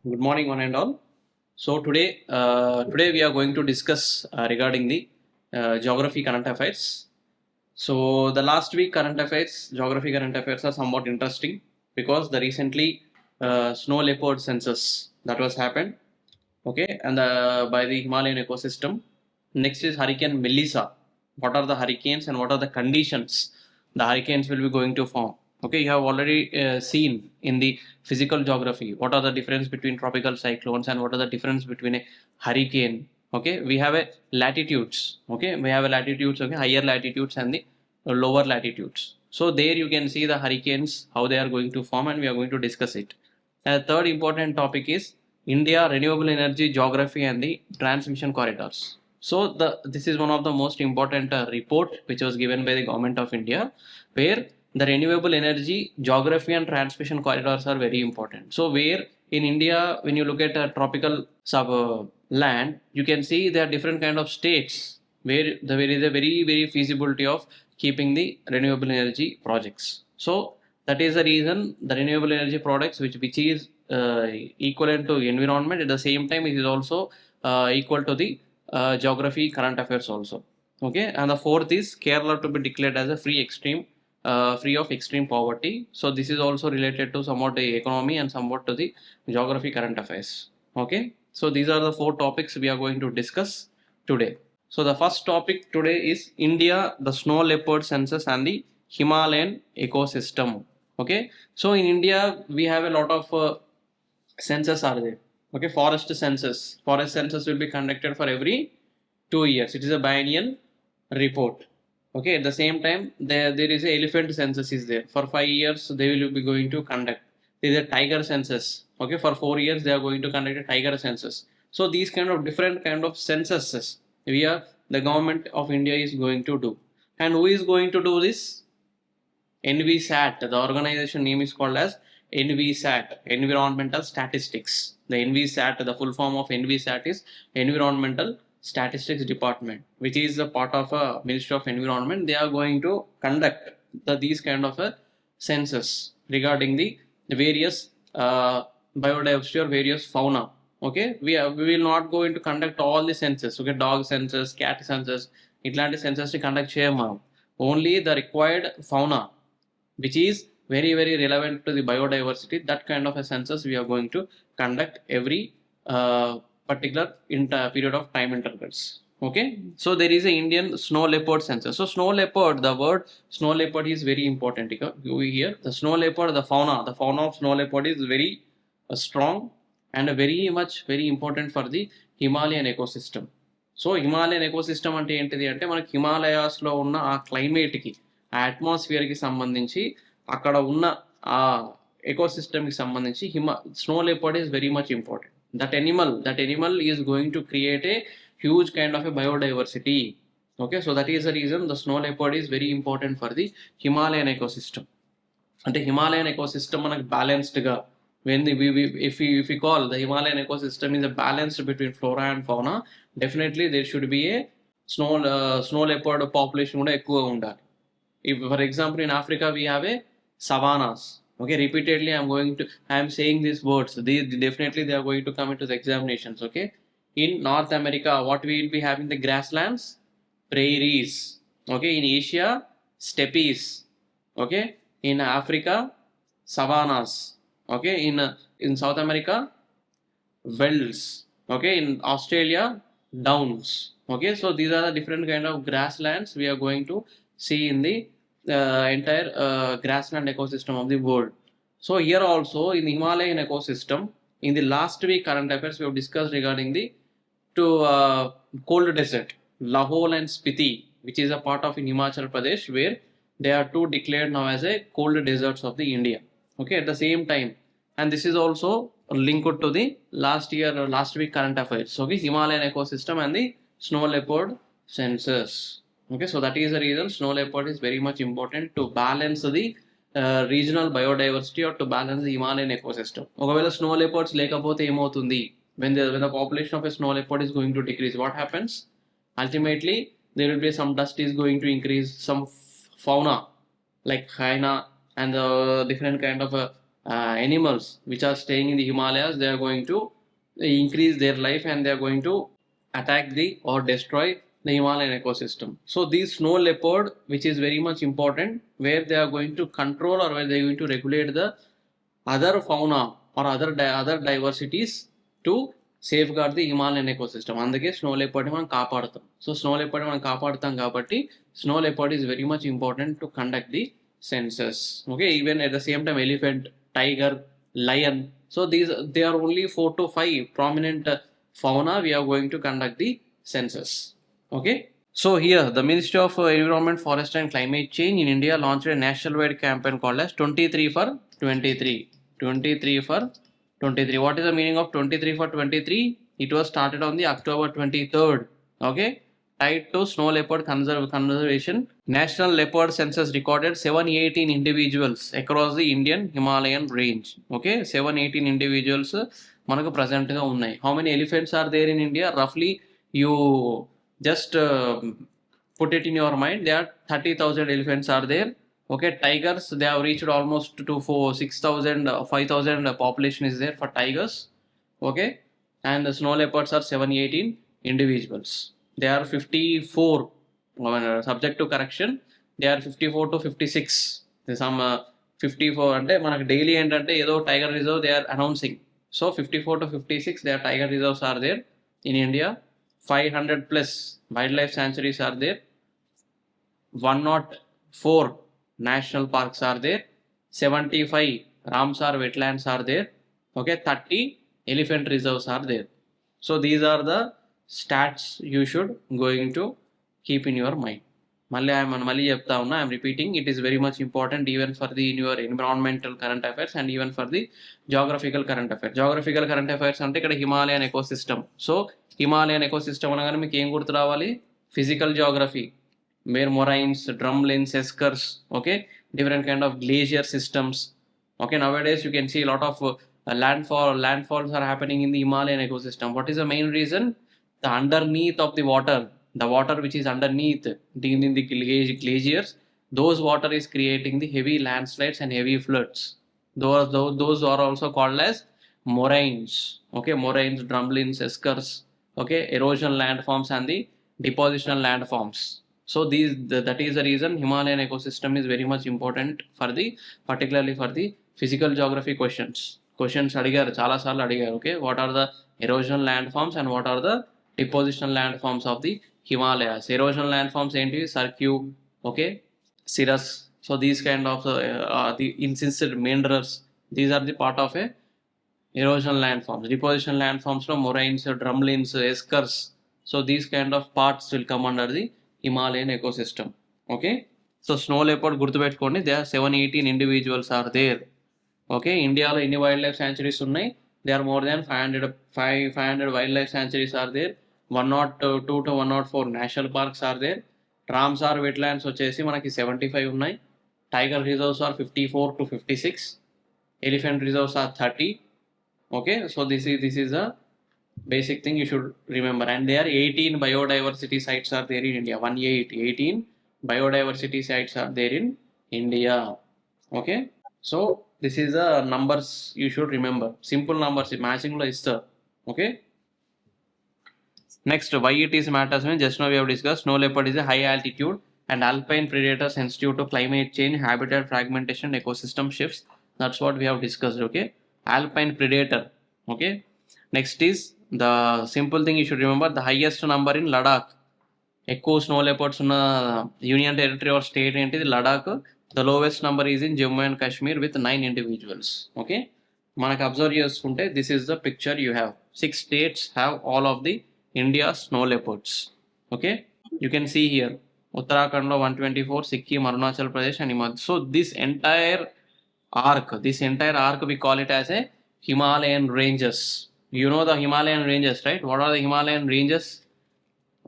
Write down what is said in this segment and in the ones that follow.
Good morning, one and all. So today we are going to discuss regarding the geography current affairs. So the last week current affairs, geography current affairs are somewhat interesting because the recently snow leopard census that was happened. Okay, and by the Himalayan ecosystem. Next is Hurricane Melissa. What are the hurricanes and what are the conditions the hurricanes will be going to form? Okay, you have already seen in the physical geography what are the difference between tropical cyclones and what are the difference between a hurricane. Okay, we have a latitudes. Okay, we have a latitudes. Okay, higher latitudes and the lower latitudes. So there you can see the hurricanes how they are going to form, and we are going to discuss it. And the third important topic is India renewable energy geography and the transmission corridors. So this is one of the most important report which was given by the government of India, where the renewable energy geography and transmission corridors are very important. So where in India, when you look at a tropical sub land, you can see there are different kind of states where there is a very feasibility of keeping the renewable energy projects. So that is the reason the renewable energy products which is equivalent to environment, at the same time it is also equal to the geography current affairs also. Okay, and the fourth is Kerala to be declared as a free of extreme poverty. So this is also related to somewhat the economy and somewhat to the geography current affairs. Okay, so these are the four topics we are going to discuss today. So the first topic today is India, the snow leopard census and the Himalayan ecosystem. Okay, so in India we have a lot of census are there. Okay, forest census will be conducted for every 2 years. It is a biennial report. Okay, at the same time there is a elephant census is there. For 5 years they will be going to conduct. There is a tiger census. Okay, for 4 years they are going to conduct a tiger census. So these kind of different kind of censuses the government of India is going to do. And who is going to do this? NVSAT, the organization name is called as NVSAT, Environmental Statistics. The NVSAT, the full form of NVSAT is Environmental Statistics Department, which is a part of a Ministry of Environment. They are going to conduct these kind of a census regarding the various biodiversity or various fauna. Okay, we will not going to conduct all the census. Okay, dog census, cat census, ఇట్లాంటి census ని conduct చేయము. Only the required fauna which is very relevant to the biodiversity, that kind of a census we are going to conduct every particular period of time intervals. Okay, so there is a Indian snow leopard census. So snow leopard, the word snow leopard is very important here. The snow leopard, the fauna of snow leopard is very strong and very important for the Himalayan ecosystem. So Himalayan ecosystem అంటే ఏంటిది అంటే మనకి హిమాలయాస్లో ఉన్న ఆ క్లైమేట్కి, ఆ అట్మాస్ఫియర్కి సంబంధించి అక్కడ ఉన్న ఆ ఎకోసిస్టమ్కి సంబంధించి snow leopard is very much important. That Animal is going to create a huge kind of a biodiversity. Okay, so that is the reason the snow leopard is very important for the Himalayan ecosystem. అంటే Himalayan ecosystem మనకు బ్యాలెన్స్డ్గా, if we call the Himalayan ecosystem is a balance between flora and fauna, definitely there should be a snow leopard population కూడా ఎక్కువ ఉండాలి. If for example in Africa we have a savannas. Okay, repeatedly I am saying these words. Definitely they are going to come into the examinations. Okay, in North America what we will be having the grasslands, prairies. Okay, in Asia steppes. Okay, in Africa savannas. Okay, in South America velds. Okay, in Australia downs. Okay, so these are the different kind of grasslands we are going to see in the entire grassland ecosystem of the world. So here also in the Himalayan ecosystem, in the last week current affairs we have discussed regarding the cold desert Lahaul and Spiti, which is a part of in Himachal Pradesh, where they are two declared now as a cold deserts of the India. Okay, at the same time, and this is also linked to the last week current affairs. Okay, Himalayan ecosystem and the snow leopard census. Okay, so that is the reason snow leopard is very much important to balance the regional biodiversity or to balance the Himalayan ecosystem. ఒకవేళ snow leopards లేకపోతే ఏమవుతుంది? When the population of a snow leopard is going to decrease, what happens? Ultimately there will be some dust is going to increase, some fauna like hyena and the different kind of animals which are staying in the Himalayas, they are going to increase their life and they are going to attack the or destroy the Himalayan ecosystem. So these snow leopard, which is very much important, where they are going to control or where they are going to regulate the other fauna or other diversities to safeguard the Himalayan ecosystem. అందుకే snow లెపర్డ్ని మనం కాపాడుతాం. So snow లెపర్డ్ని మనం కాపాడుతాం కాబట్టి snow leopard is very much important to conduct the census. Okay, even at the same time elephant, tiger, lion. So they are only 4 to 5 prominent fauna we are going to conduct the census. Okay. So here the Ministry of Environment, Forest and Climate Change in India launched a national-wide campaign called as 23 for 23. 23 for 23. What is the meaning of 23 for 23? It was started on the October 23rd. Okay. Tied to snow leopard conservation. National leopard census recorded 718 individuals across the Indian Himalayan range. Okay, 718 individuals మనకు present గా ఉన్నాయి. How many elephants are there in India? Roughly you just put it in your mind. There are 30,000 elephants are there. Okay, tigers, they have reached almost to 6,000, 5,000 population is there for tigers. Okay, and the snow leopards are 718 individuals. They are 54, subject to correction, they are 54 to 56. There's some 54 అంటే మనకు daily ఏంటంటే ఏదో tiger reserve they are announcing. So 54 to 56 they are tiger reserves are there in India. 500 plus wildlife sanctuaries are there. 104 national parks are there. 75 Ramsar wetlands are there. Okay, 30 elephant reserves are there. So these are the stats you should going to keep in your mind. మళ్ళీ చెప్తా ఉన్నా, I'm repeating, it is very much important even for the in your environmental current affairs and even for the geographical current affairs. Geographical current affairs అంటే ఇక్కడ Himalayan ecosystem. So Himalayan ecosystem అనగానే మీకు ఏం గుర్తు రావాలి? Physical geography, where moraines, drumlins, eskers, okay, different kind of glacier systems. Okay, nowadays you can see a lot of landfalls are happening in the Himalayan ecosystem. What is the main reason? The underneath of the water which is underneath in the glaciers, those water is creating the heavy landslides and heavy floods. Those are also called as moraines. Okay, moraines, drumlins, eskers, okay, erosion landforms and the depositional landforms. So that is the reason Himalayan ecosystem is very much important for the, particularly for the physical geography questions అడిగారు, చాలా సార్లు అడిగారు. Okay, what are the erosional land forms and what are the depositional land forms of the Himalayas. Erosional land forms ఏంటివి? Cirque, okay, cirques. So these kind of the incised meanders, these are the part of a erosional landforms. Depositional landforms లో moraines, drumlins, eskers. So these kind of parts will come under the Himalayan ecosystem. Okay, so snow leopard గుర్తుపెట్టుకోండి, there are 718 individuals are there. Okay, ఇండియాలో ఎన్ని wild life sanctuaries ఉన్నాయి? They are more than 500 wild life sanctuaries are there. 102 to 104 national parks are there. Ramsar wetlands వచ్చేసి మనకి 75 ఉన్నాయి. Tiger reserves are 54 to 56. Elephant reserves are 30. Okay, so this is a basic thing you should remember. And there are 18 biodiversity sites are there in India. 18 biodiversity sites are there in India. Okay, so this is the numbers you should remember. Simple numbers, matching lo istar. Okay, next, why it is matters when just now we have discussed. Snow leopard is a high altitude and alpine predator sensitive to climate change, habitat fragmentation, ecosystem shifts. That's what we have discussed. Okay, alpine predator. Okay, next is the simple thing you should remember, the highest number in Ladakh. ఎక్కువ snow leopards ఉన్న union territory or state ఏంటిది? Ladakh. The lowest number is in Jammu and Kashmir with 9 individuals. Okay, మనకు observe చేసుకుంటే this is the picture you have. 6 states have all of the India snow leopards. Okay, you can see here ఉత్తరాఖండ్లో 124, Sikkim, Arunachal Pradesh and Himachal. So this entire arc we call it as a Himalayan ranges. You know the Himalayan ranges, right? What are the Himalayan ranges?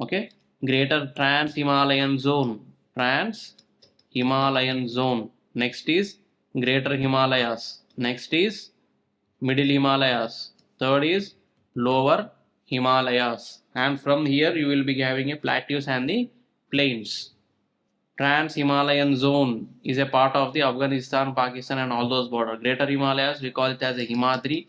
Okay, Greater Trans-Himalayan Zone. Next is Greater Himalayas. Next is Middle Himalayas. Third is Lower Himalayas. And from here you will be having a plateaus and the plains. Trans-Himalayan zone is a part of the Afghanistan, Pakistan and all those borders. Greater Himalayas, we call it as a Himadri.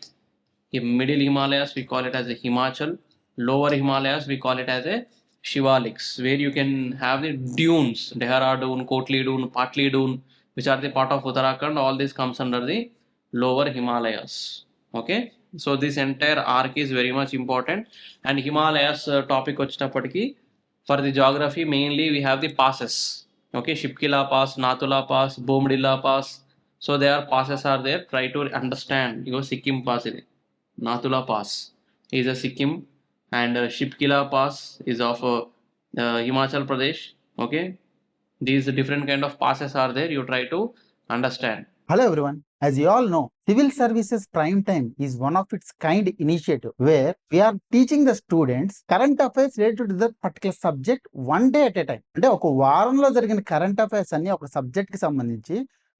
Middle Himalayas, we call it as a Himachal. Lower Himalayas, we call it as a Shivaliks, where you can have the dunes, Dehradun, Kotli Dune, Patli Dune, which are the part of Uttarakhand. All this comes under the lower Himalayas. Okay, so this entire arc is very much important. And Himalayas topic వచ్చేటప్పటికి for the geography mainly we have the passes. Okay, Shipkila Pass, Nathula Pass, Bomdilla Pass. So their passes are there. Try to understand. Your Sikkim Pass is Nathula Pass is a Sikkim, and Shipkila Pass is of Himachal Pradesh. Okay, these different kind of passes are there. You try to understand. Hello everyone. As you all know, Civil Services Prime Time is one of its kind initiative where we are teaching the students current affairs related to that particular subject one day at a time. అంటే ఒక వారంలో జరిగిన current affairs అన్ని ఒక subject కి సంబంధించి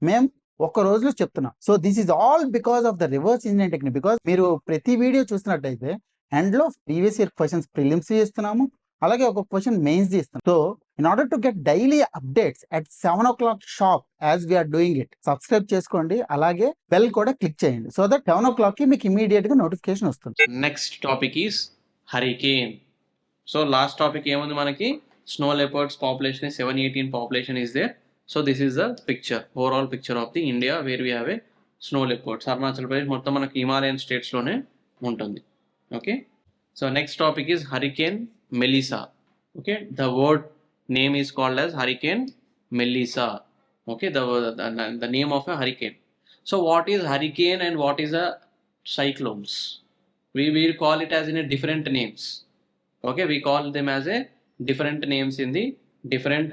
మేము ఒక రోజులో చెప్తున్నాం. So this is all because of the reverse engineering technique. Because మీరు ప్రతి వీడియో చూసినట్టయితే ఎండ్ లో ప్రీవియస్ ఇయర్ క్వశ్చన్స్ ప్రిలిమ్స్ చేస్తున్నాము, అలాగే ఒక క్వశ్చన్ మెయిన్స్ చేస్తున్నాం. So in order to get daily updates at 7 o'clock sharp as we are doing it, subscribe చేసుకోండి, అలాగే బెల్ కూడా క్లిక్ చేయండి సో దట్ 7 o'clock కి మీకు ఇమీడియట్ గా నోటిఫికేషన్ వస్తుంది. Next topic is hurricane. So last topic ఏముంది మనకి, snow leopards population 718 population is there. So this is the picture, overall picture of the India where we have a snow leopards. Arunachal Pradesh మొత్తం మనకి Himalayan స్టేట్స్లోనే ఉంటుంది. Okay, so next topic is hurricane Melissa. Okay, the word name is called as Hurricane Melissa. Okay, the name of a hurricane. So what is hurricane and what is a cyclones? We will call it as in a different names. Okay, we call them as a different names in the different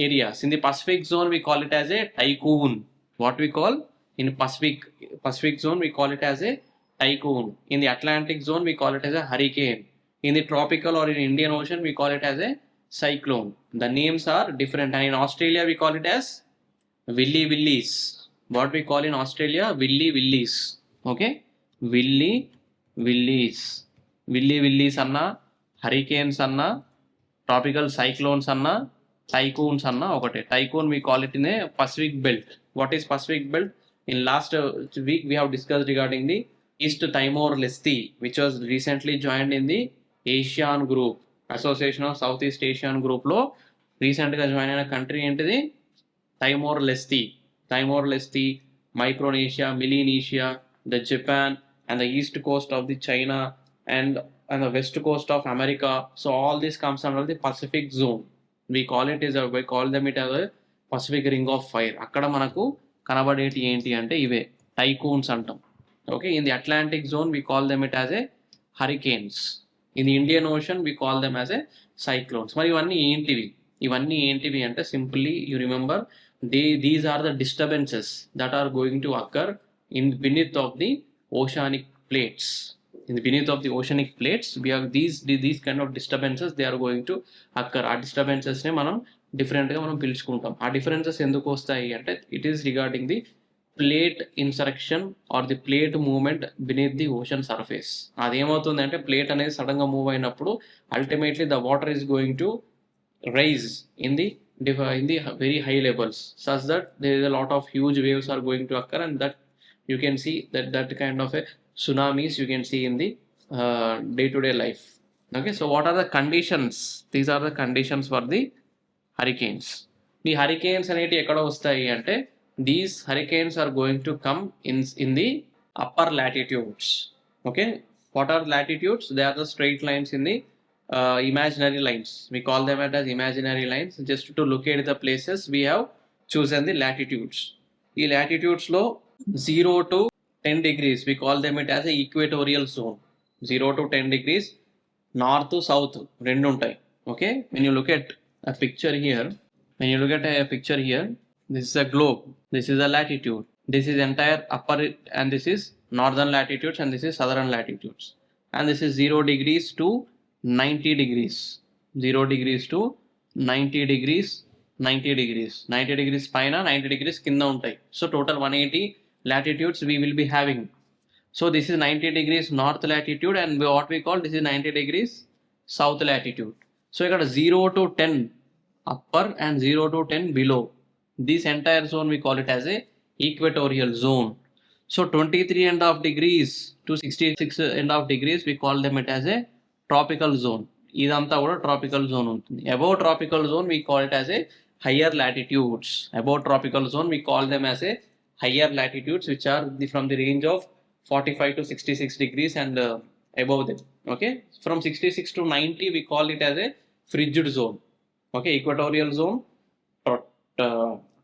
areas. In the Pacific zone we call it as a typhoon. What we call in Pacific zone we call it as a typhoon. In the Atlantic zone we call it as a hurricane. In the tropical or in Indian Ocean we call it as a cyclone. The names are different, and in Australia we call it as Willy Willies. What we call in Australia, Willy Willies. Okay, Willy Willies. Willy Willies anna, hurricanes anna, tropical cyclones anna, typhoons anna okate. Typhoon we call it in a Pacific belt. What is Pacific belt? In last week we have discussed regarding the East Timor Leste, which was recently joined in the ASEAN group, association of south east Asian గ్రూప్లో రీసెంట్గా join అయిన country ఏంటిది, Timor Leste, Micronesia, Melanesia, the Japan and the east coast of the China and the west coast of America. So all this comes under the Pacific zone. We call them it as Pacific ring of fire. అక్కడ మనకు కనబడేటి ఏంటి అంటే ఇవే typhoons అంటాం. Okay, in the Atlantic zone we call them it as A Hurricanes. In the Indian Ocean we call them as a cyclones. మరి ఇవన్నీ ఏంటివి అంటే simply you remember these are the disturbances that are going to occur in beneath of the oceanic plates. In the beneath of the oceanic plates we have these kind of disturbances, they are going to occur. ఆ disturbances ని మనం డిఫరెంట్గా మనం పిలుచుకుంటాం. ఆ differences ఎందుకు వస్తాయి అంటే it is regarding the plate insertion or the plate movement beneath the ocean surface. అదేమవుతుంది అంటే ప్లేట్ అనేది సడన్గా మూవ్ అయినప్పుడు ultimately the water is going to rise in the very high levels such that there is a lot of huge waves are going to occur, and that you can see that kind of a tsunamis you can see in the day-to-day life. Okay, so what are the conditions? These are the conditions for the hurricanes. The hurricanes అనేటి ఎక్కడ వస్తాయి అంటే these hurricanes are going to come in the upper latitudes. Okay, what are latitudes? They are the straight lines in the imaginary lines. We call them as imaginary lines. Just to locate the places we have chosen the latitudes. The latitudes లో 0 to 10 degrees we call them it as a equatorial zone. 0 to 10 degrees north to south రెండు ఉంటాయి. Okay, when you look at a picture here, this is a globe, this is a latitude, this is entire upper and this is northern latitudes and this is southern latitudes, and this is 0 degrees to 90 degrees, 0 degrees to 90 degrees, 90 degrees పైన 90 degrees కింద ఉంటాయి. So total 180 latitudes we will be having. So this is 90 degrees north latitude and what we call this is 90 degrees south latitude. So ఇక్కడ 0 to 10 upper and 0 to 10 below. This entire zone we call it as a equatorial zone. So 23.5 degrees to 66.5 degrees we call them it as a tropical zone. ఇదంతా కూడా tropical zone ఉంటుంది. Above tropical zone we call it as a higher latitudes. Above tropical zone we call them as a higher latitudes which are from the range of 45 to 66 degrees and above them. Okay, from 66 to 90 we call it as a frigid zone. Okay, equatorial zone,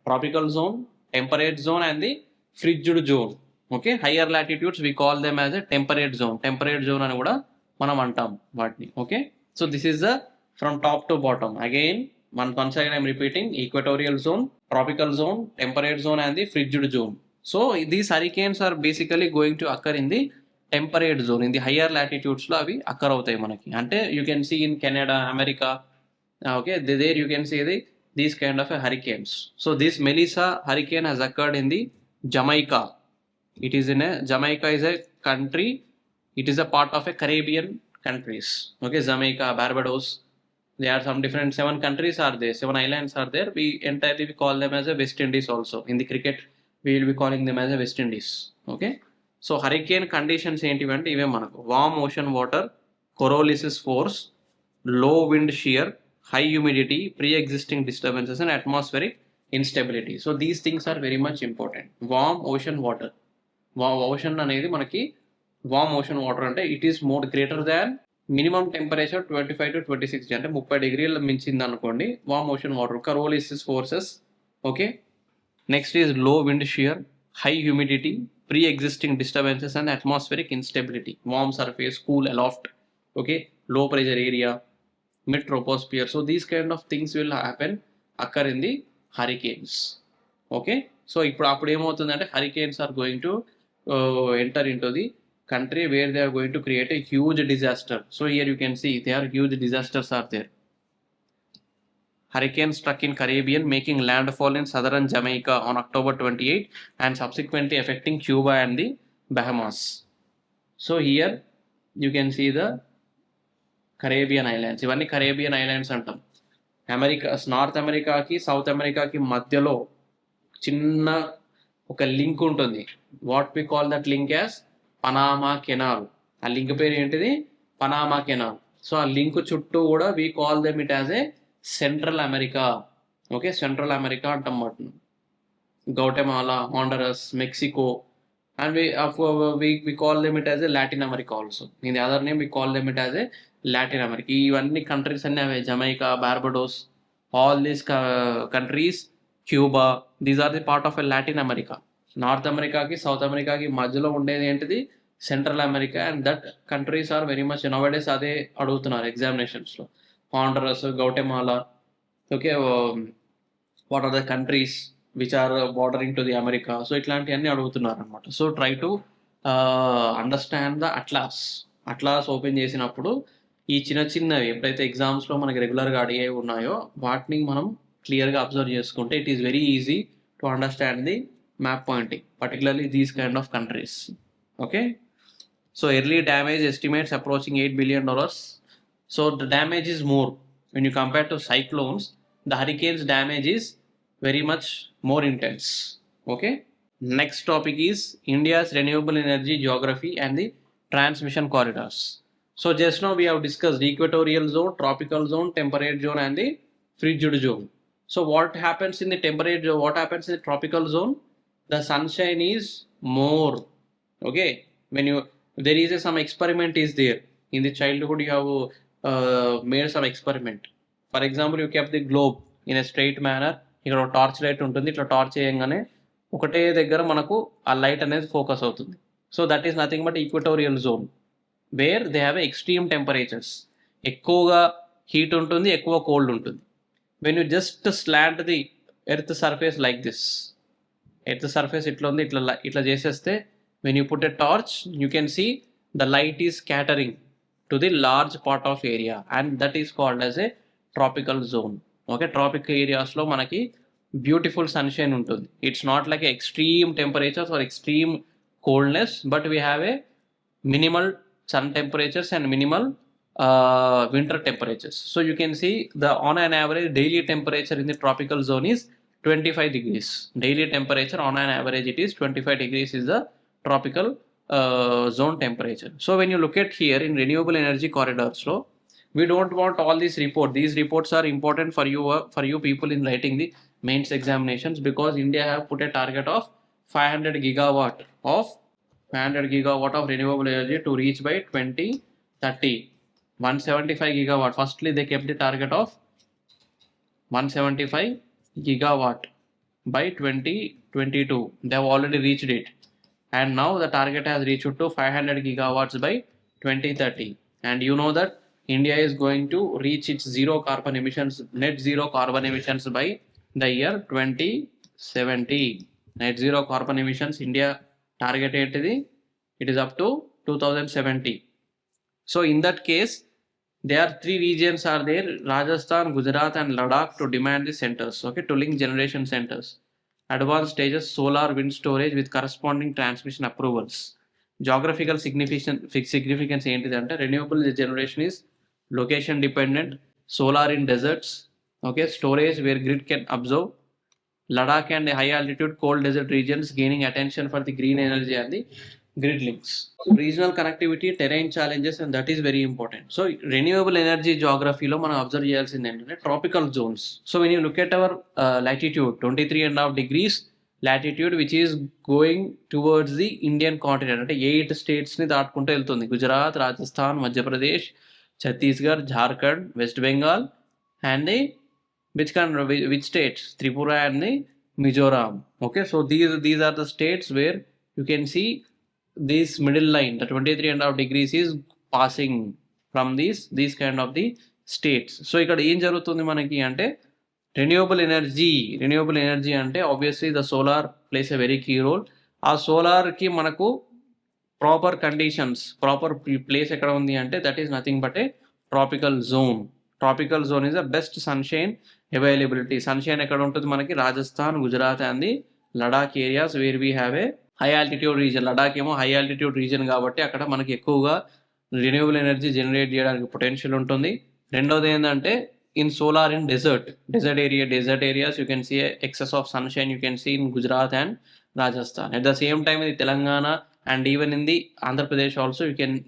tropical zone, temperate zone and the frigid zone. Okay, higher latitudes we call them as a temperate zone. Temperate zone అని కూడా మనం అంటాం వాటిని. Okay, so this is the from top to bottom. Again, once again I'm repeating: equatorial zone, tropical zone, temperate zone and the frigid zone. So these hurricanes are basically going to occur in the temperate zone. In the higher latitudes లో అవి అక్కర్ అవుతాయి మనకి. అంటే you can see in Canada, America. Okay, there you can see these kind of hurricanes. So this Melissa hurricane has occurred in the Jamaica. It is in a Jamaica is a country. It is a part of a Caribbean countries. Okay, Jamaica, Barbados. There are some different 7 countries are there. 7 islands are there. We entirely we call them as a West Indies also. In the cricket, we will be calling them as a West Indies. Okay. So hurricane conditions ఏంటివంటే ఇవే మనకు warm ocean water, Coriolis force, low wind shear, high humidity, pre-existing disturbances and atmospheric instability. So these things are very much important. Warm ocean water. Ocean అనేది మనకి warm ocean water అంటే it is more greater than minimum temperature 25 to 26 అంటే 30 డిగ్రీల మించింది అనుకోండి warm ocean water. Coriolis forces. Okay, next is low wind shear, high humidity, pre existing disturbances and atmospheric instability, warm surface, cool aloft, okay, low pressure area, mid troposphere. So these kind of things will occur in the hurricanes. Okay, so ఇప్పుడు ఏమవుతుందంటే hurricanes are going to enter into the country where they are going to create a huge disaster. So here you can see there are huge disasters are there. Hurricane struck in Caribbean, making landfall in southern Jamaica on October 28 and subsequently affecting Cuba and the Bahamas. So here you can see the Caribbean islands. ఇవన్నీ Caribbean islands అంటాం. America, north అమెరికాకి south అమెరికాకి మధ్యలో చిన్న ఒక link ఉంటుంది. What we call that link as Panama Canal. ఆ link పేరు ఏంటిది? Panama Canal. సో ఆ లింక్ చుట్టూ కూడా we call them it as a Central America. Okay, Central America అంటాం వాటిని. Guatemala, Honduras, Mexico, and we call them it as a Latin America also. In the other name we call them it as a Latin America. ఇవన్నీ countries అన్నీ అవే. Jamaica, Barbados, all these countries, Cuba, these are the part of a Latin America. North అమెరికాకి south అమెరికాకి మధ్యలో ఉండేది ఏంటిది? Central America. And that countries are very much nowadays అదే అడుగుతున్నారు ఎగ్జామినేషన్స్లో. Honduras, Guatemala, okay, what are the countries which are bordering to the America. So ఇట్లాంటివన్నీ అడుగుతున్నారు అనమాట. So try to understand the atlas open చేసినప్పుడు ఈ చిన్న చిన్నవి ఎప్పుడైతే ఎగ్జామ్స్లో మనకి రెగ్యులర్గా అడిగే ఉన్నాయో వాటిని మనం క్లియర్గా అబ్జర్వ్ చేసుకుంటే it is very easy to understand the map pointing, particularly these kind of countries. Okay, so early damage estimates approaching $8 billion. So the damage is more when you compare to cyclones. The Hurricanes damage is very much more intense. Okay, next topic is India's renewable energy geography and the transmission corridors. So just now we have discussed equatorial zone, tropical zone, temperate zone and the frigid zone. So what happens in the temperate zone, what happens in the tropical zone? The sunshine is more. Okay, when you there is some experiment is there in the childhood, you have made some experiment. For example, you kept the globe in a straight manner. ఇక్కడ torch light ఉంటుంది. ఇట్లా torch చేయగానే ఒకటే దగ్గర మనకు ఆ light అనేది focus అవుతుంది. So that is nothing but equatorial zone where they have extreme temperatures. ఎక్కువగా హీట్ ఉంటుంది, ఎక్కువ కోల్డ్ ఉంటుంది. When you just slant the earth surface like this, earth surface ఇట్లా ఉంది, ఇట్లా చేసేస్తే when you put a torch you can see the light is scattering to the large part of area and that is called as a tropical zone. Okay, tropic ఏరియాస్లో మనకి beautiful sunshine ఉంటుంది. It's not like extreme temperatures or extreme coldness, but we have a minimal sun temperatures and minimal winter temperatures. So you can see the on an average daily temperature in the tropical zone is 25 degrees. Daily temperature on an average it is 25 degrees is the tropical zone temperature. So when you look at here in renewable energy corridors, so we don't want all these report. These reports are important for you people in writing the mains examinations, because India have put a target of 500 gigawatt of renewable energy to reach by 2030. 175 gigawatt. Firstly, they kept the target of 175 gigawatt by 2022. They have already reached it, and now the target has reached to 500 gigawatts by 2030. And you know that India is going to reach its net zero carbon emissions by the year 2070. Net zero carbon emissions India targeted it is up to 2070. So in that case, there are three regions are there: Rajasthan, Gujarat and Ladakh to demand the centers, okay, to link generation centers. Advanced stages solar wind storage with corresponding transmission approvals. Geographical significance ఏంటిదంటే renewable generation is location dependent, solar in deserts, okay, storage where grid can absorb. Ladakh and high altitude cold desert regions gaining attention for the green energy and the grid links. Regional connectivity, terrain challenges, and that is very important. So renewable energy geography lo మనం observe చేయాల్సింది ఏంటంటే tropical zones. So when you look at our latitude 23.5 degrees latitude which is going towards the Indian continent, అంటే 8 states ని దాటుకుంటూ వెళ్తుంది. Gujarat, Rajasthan, Madhya Pradesh, Chhattisgarh, Jharkhand, west Bengal and which states? Tripura and the Mizoram. Okay, so these are the states where you can see this middle line, the 23.5 degrees is passing from these kind of the states. So ఇక్కడ ఏం జరుగుతుంది మనకి అంటే renewable energy అంటే obviously the solar plays a very key role. ఆ solar కి మనకు proper conditions, proper place ఎక్కడ ఉంది అంటే that is nothing but A tropical zone. Tropical zone is the best sunshine availability. Sunshine ఎక్కడ ఉంటుంది మనకి? Rajasthan, Gujarat and the Ladakh areas where we have A high altitude reason. Ladakh ఏమో హై ఆల్టిట్యూడ్ రీజన్ కాబట్టి అక్కడ మనకి ఎక్కువగా రిన్యూవబుల్ ఎనర్జీ జనరేట్ చేయడానికి potential ఉంటుంది. రెండోది ఏంటంటే in solar in desert areas you can see excess of sunshine you can see in Gujarat and Rajasthan. At the same time in Telangana and even in the Andhra Pradesh also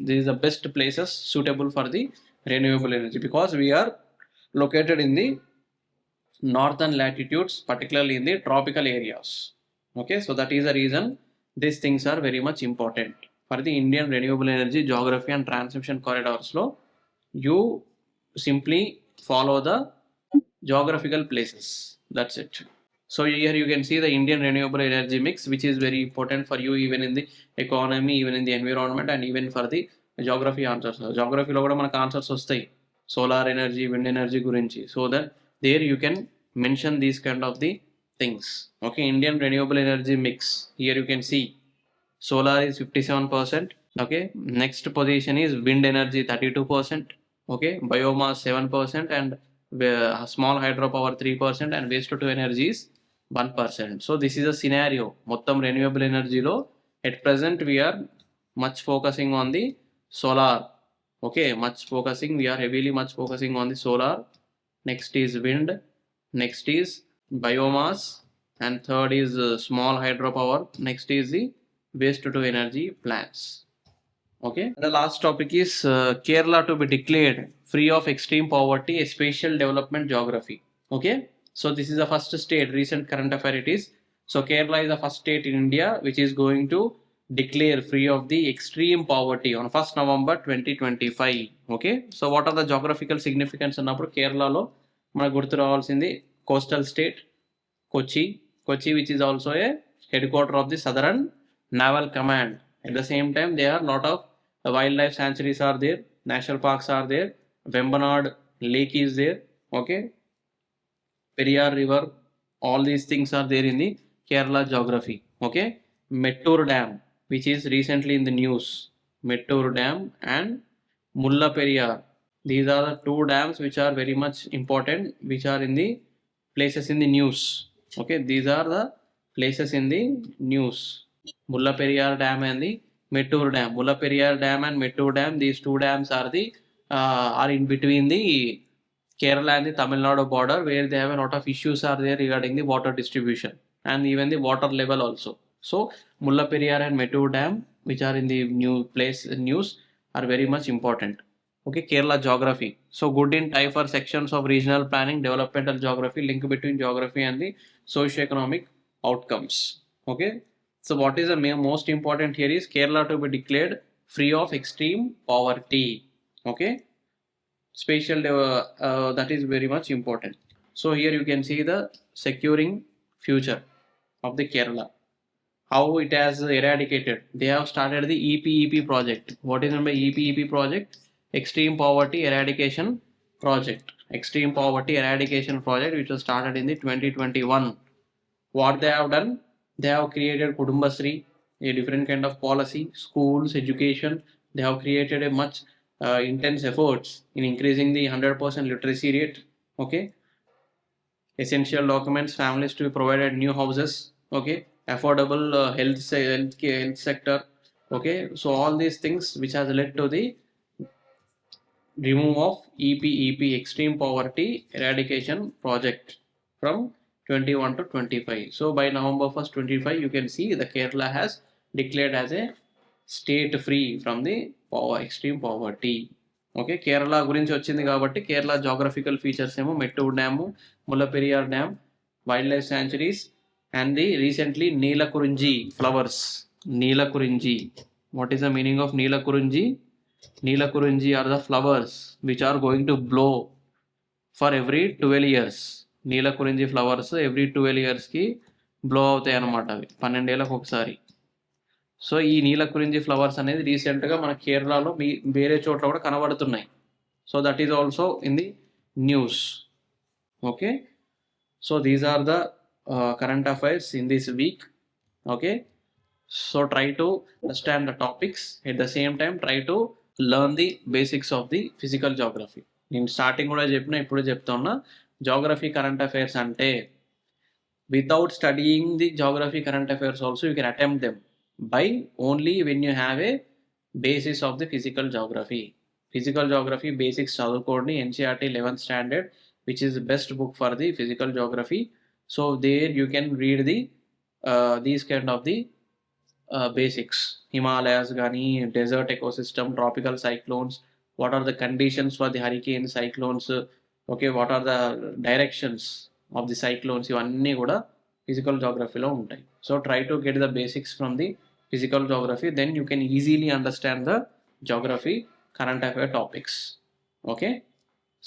these are the best places suitable for the renewable energy, because we are located in the northern latitudes, particularly in the tropical areas. Okay, so that is the reason these things are very much important for the Indian renewable energy geography and transmission corridors. Lo you simply follow the geographical places, that's it. So here you can see the Indian renewable energy mix, which is very important for you even in the economy, even in the environment and even for the geography answers. Geography lo kuda manaku answers vastayi solar energy, wind energy gurinchi, so that there you can mention these kind of the things. Okay, Indian renewable energy mix, here you can see solar is 57%. Okay, next position is wind energy 32%. Okay, biomass 7% and small hydropower 3% and waste to energy is 1%. So this is a scenario. Mottam renewable energy lo at present we are much focusing on the solar. Okay, we are heavily much focusing on the solar. Next is wind, next is biomass, and third is small hydropower. Next is the waste to energy plants. Okay, the last topic is Kerala to be declared free of extreme poverty, a spatial development geography. Okay, so this is the first state, recent current affair it is. So Kerala is the first state in India which is going to declare free of the extreme poverty on 1st November 2025. Okay, so what are the geographical significance అన్నప్పుడు కేరళలో మనకు గుర్తు రావాల్సింది coastal state Kochi, which is also a headquarter of the Southern Naval Command. At the same time there are lot of wildlife sanctuaries are there, national parks are there, Vembanad Lake is there. Okay, Periyar River, all these things are there in the Kerala geography. Okay, Mettur Dam, which is recently in the news, Mettur Dam and Mulla Periyar, these are the two dams which are very much important, which are in the places in the news. Okay, these are the places in the news, Mulla Periyar Dam and the Mettur Dam. Mulla Periyar Dam and Mettur Dam, these two dams are the are in between the Kerala and the Tamil Nadu border, where they have a lot of issues are there regarding the water distribution and even the water level also. So Mullaperiyar and Mettur Dam, which are in the news, are very much important. Okay, Kerala geography. So good in tie for sections of regional planning, developmental geography, link between geography and the socio-economic outcomes. Okay, so what is the most important here is Kerala to be declared free of extreme poverty. Okay, spatial that is very much important. So here you can see the securing future of the Kerala, how it has eradicated. They have started the EPEP project. What is the EPEP project? Extreme Poverty Eradication Project. Extreme Poverty Eradication Project, which was started in the 2021. What they have done? They have created Kudumbasri, a different kind of policy, schools, education. They have created a much intense efforts in increasing the 100% literacy rate. Okay, essential documents, families to be provided new houses. Okay, affordable health sector. Okay, so all these things which has led to the remove of EPEP, Extreme Poverty Eradication Project, from 21 to 25. So by November 1st 25, you can see the Kerala has declared as a state free from the extreme poverty. Okay, Kerala గురించి వచ్చింది కాబట్టి Kerala geographical features ఏమో Mettur dam, Mullaperiyar dam, wild life sanctuaries, and the recently Neelakurinji flowers. Neelakurinji, what is the meaning of Neelakurinji? Neelakurunji are the flowers which are going to blow for every 12 years. Neelakurunji flowers every 12 years కి blow అవుతాయి అన్నమాట, అవి 12 ఏళ్ళకి ఒకసారి. So ఈ Neelakurinji flowers అనేది రీసెంట్గా మన కేరళలో వేరే చోట్ల కూడా కనబడుతున్నాయి. So that is also in the news. Okay, so these are the current affairs in this week. Okay, so try to understand the topics, at the same time try to learn the basics of the physical geography. నేను starting కూడా చెప్పిన, ఇప్పుడు చెప్తున్నా, geography current affairs అంటే without studying the geography current affairs also you can attempt them by only when you have a basis of the physical geography. Physical geography basics చదువుకోండి, NCERT 11th standard, which is the best book for the physical geography. So there you can read the these kind of the basics. Himalayas gani, desert ecosystem, tropical cyclones, what are the conditions for the hurricane cyclones, okay, what are the directions of the cyclones, ఇవన్నీ కూడా physical జాగ్రఫీలో ఉంటాయి. So try to get the basics from the physical geography, then you can easily understand the geography current affair topics. Okay,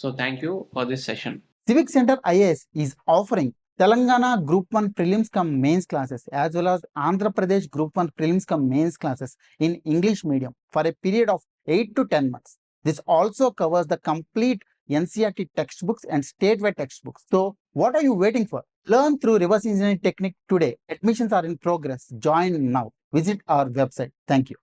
so thank you for this session. Civic Center IAS is offering Telangana Group 1 Prelims cum Mains classes as well as Andhra Pradesh Group 1 Prelims cum Mains classes in English medium for a period of 8 to 10 months. This also covers the complete NCERT textbooks and statewide textbooks. So what are you waiting for? Learn through reverse engineering technique today. Admissions are in progress. Join now. Visit our website. Thank you.